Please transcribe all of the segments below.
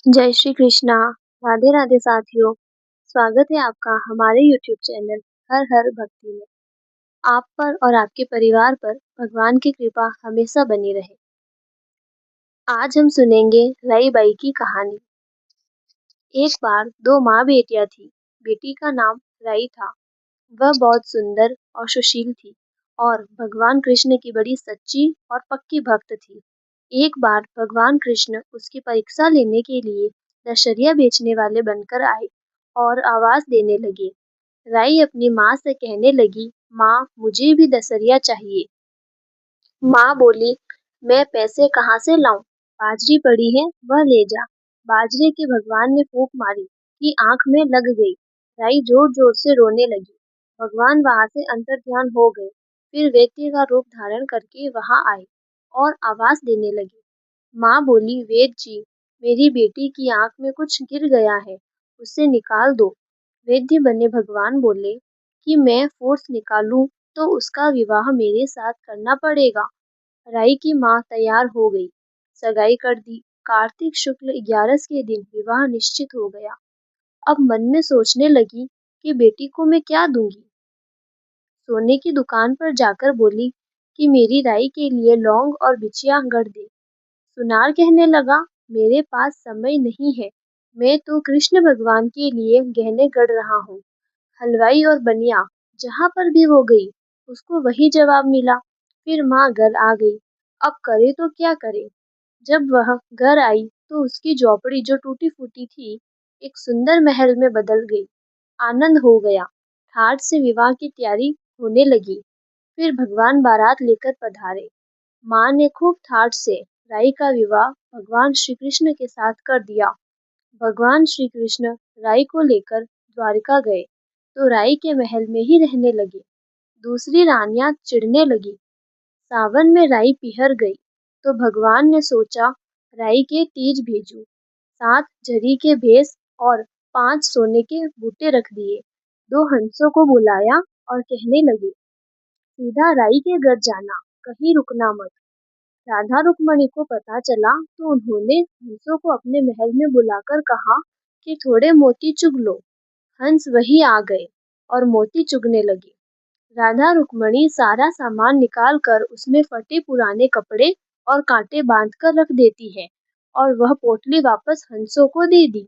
जय श्री कृष्णा। राधे राधे साथियों। स्वागत है आपका हमारे YouTube चैनल हर हर भक्ति में। आप पर और आपके परिवार पर भगवान की कृपा हमेशा बनी रहे। आज हम सुनेंगे रई बाई की कहानी। एक बार दो माँ बेटियां थी। बेटी का नाम रई था। वह बहुत सुंदर और सुशील थी और भगवान कृष्ण की बड़ी सच्ची और पक्की भक्त थी। एक बार भगवान कृष्ण उसकी परीक्षा लेने के लिए दशहरिया बेचने वाले बनकर आए और आवाज देने लगे। राई अपनी माँ से कहने लगी, माँ मुझे भी दशहरिया चाहिए। माँ बोली, मैं पैसे कहाँ से लाऊं? बाजरी पड़ी है, वह ले जा। बाजरे के भगवान ने फूंक मारी कि आंख में लग गई। राई जोर जोर से रोने लगी। भगवान वहां से अंतर्ध्यान हो गए। फिर वैद्य का रूप धारण करके वहां आए और आवाज देने लगे। माँ बोली, वेद जी, मेरी बेटी की आंख में कुछ गिर गया है, उसे निकाल दो। वैद्य बने भगवान बोले कि मैं फोर्स निकालूं तो उसका विवाह मेरे साथ करना पड़ेगा। राई की माँ तैयार हो गई, सगाई कर दी। कार्तिक शुक्ल 11 के दिन विवाह निश्चित हो गया। अब मन में सोचने लगी कि बेटी को मैं क्या दूंगी। सोने की दुकान पर जाकर बोली कि मेरी राई के लिए लौंग और बिछिया गढ़ दे। सुनार कहने लगा, मेरे पास समय नहीं है, मैं तो कृष्ण भगवान के लिए गहने गढ़ रहा हूँ। हलवाई और बनिया जहाँ पर भी वो गई, उसको वही जवाब मिला। फिर माँ घर आ गई। अब करे तो क्या करे। जब वह घर आई तो उसकी झोपड़ी जो टूटी फूटी थी, एक सुंदर महल में बदल गई। आनंद हो गया। ठाट से विवाह की तैयारी होने लगी। फिर भगवान बारात लेकर पधारे। माँ ने खूब ठाट से राई का विवाह भगवान श्री कृष्ण के साथ कर दिया। भगवान श्री कृष्ण राई को लेकर द्वारिका गए तो राई के महल में ही रहने लगे। दूसरी रानियां चिढ़ने लगी। सावन में राई पिहर गई तो भगवान ने सोचा राई के तीज भेजूं। 7 जरी के भेस और 5 सोने के बूटे रख दिए। 2 हंसों को बुलाया और कहने लगे, सीधा राई के घर जाना, कहीं रुकना मत। राधा रुक्मणी को पता चला तो उन्होंने हंसों को अपने महल में बुलाकर कहा कि थोड़े मोती चुग लो। हंस वही आ गए और मोती चुगने लगे। राधा रुक्मणी सारा सामान निकाल कर उसमें फटे पुराने कपड़े और कांटे बांधकर रख देती है और वह पोटली वापस हंसों को दे दी।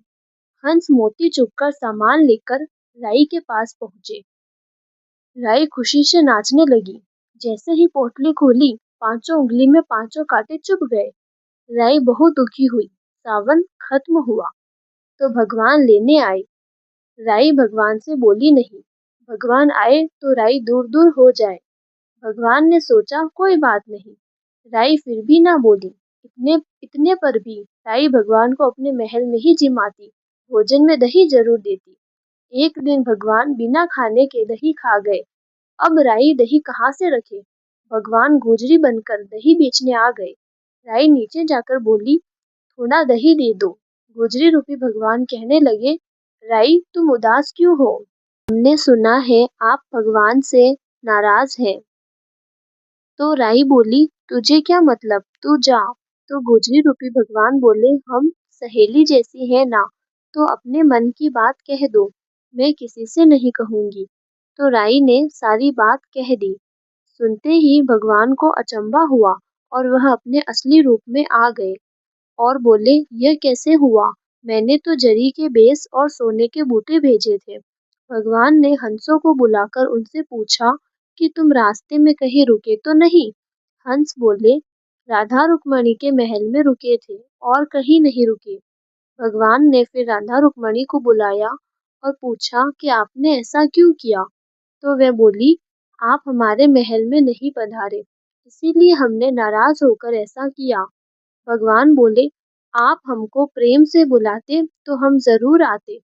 हंस मोती चुगकर सामान लेकर राई के पास पहुंचे। राई खुशी से नाचने लगी। जैसे ही पोटली खोली, पांचों उंगली में पांचों कांटे चुभ गए। राई बहुत दुखी हुई। सावन खत्म हुआ तो भगवान लेने आए। राई भगवान से बोली नहीं। भगवान आए तो राई दूर दूर हो जाए। भगवान ने सोचा कोई बात नहीं। राई फिर भी ना बोली। इतने इतने पर भी राई भगवान को अपने महल में ही जिमाती, भोजन में दही जरूर देती। एक दिन भगवान बिना खाने के दही खा गए। अब राई दही कहाँ से रखे। भगवान गुजरी बनकर दही बेचने आ गए। राई नीचे जाकर बोली, थोड़ा दही दे दो। गुजरी रूपी भगवान कहने लगे, राई तुम उदास क्यों हो? हमने सुना है आप भगवान से नाराज हैं। तो राई बोली, तुझे क्या मतलब, तू जा। तो गुजरी रूपी भगवान बोले, हम सहेली जैसी है ना, तो अपने मन की बात कह दो, मैं किसी से नहीं कहूंगी। तो राई ने सारी बात कह दी। सुनते ही भगवान को अचंभा हुआ और वह अपने असली रूप में आ गए और बोले, यह कैसे हुआ? मैंने तो जरी के बेस और सोने के बूटे भेजे थे। भगवान ने हंसों को बुलाकर उनसे पूछा कि तुम रास्ते में कहीं रुके तो नहीं? हंस बोले, राधा रुक्मणी के महल में रुके थे और कहीं नहीं रुके। भगवान ने फिर राधा रुक्मणी को बुलाया और पूछा कि आपने ऐसा क्यों किया? तो वह बोली, आप हमारे महल में नहीं पधारे, इसीलिए हमने नाराज होकर ऐसा किया। भगवान बोले, आप हमको प्रेम से बुलाते तो हम जरूर आते।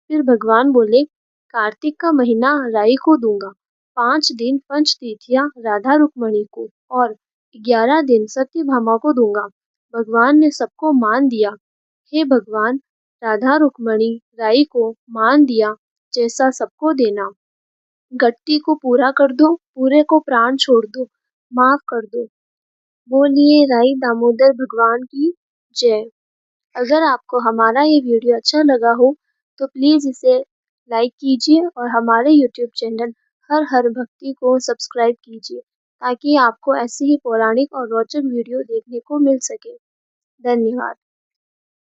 फिर भगवान बोले, कार्तिक का महीना राई को दूंगा, 5 दिन पंचतीथियां राधा रुक्मणी को और 11 दिन सत्यभामा को दूंगा। भगवान ने सबको मान दिया। हे भगवान, राधा रुक्मणी राई को मान दिया जैसा सबको देना। गट्टी को पूरा कर दो, पूरे को प्राण छोड़ दो, माफ कर दो। बोलिए राई दामोदर भगवान की जय। अगर आपको हमारा ये वीडियो अच्छा लगा हो तो प्लीज़ इसे लाइक कीजिए और हमारे यूट्यूब चैनल हर हर भक्ति को सब्सक्राइब कीजिए ताकि आपको ऐसी ही पौराणिक और रोचक वीडियो देखने को मिल सके। धन्यवाद।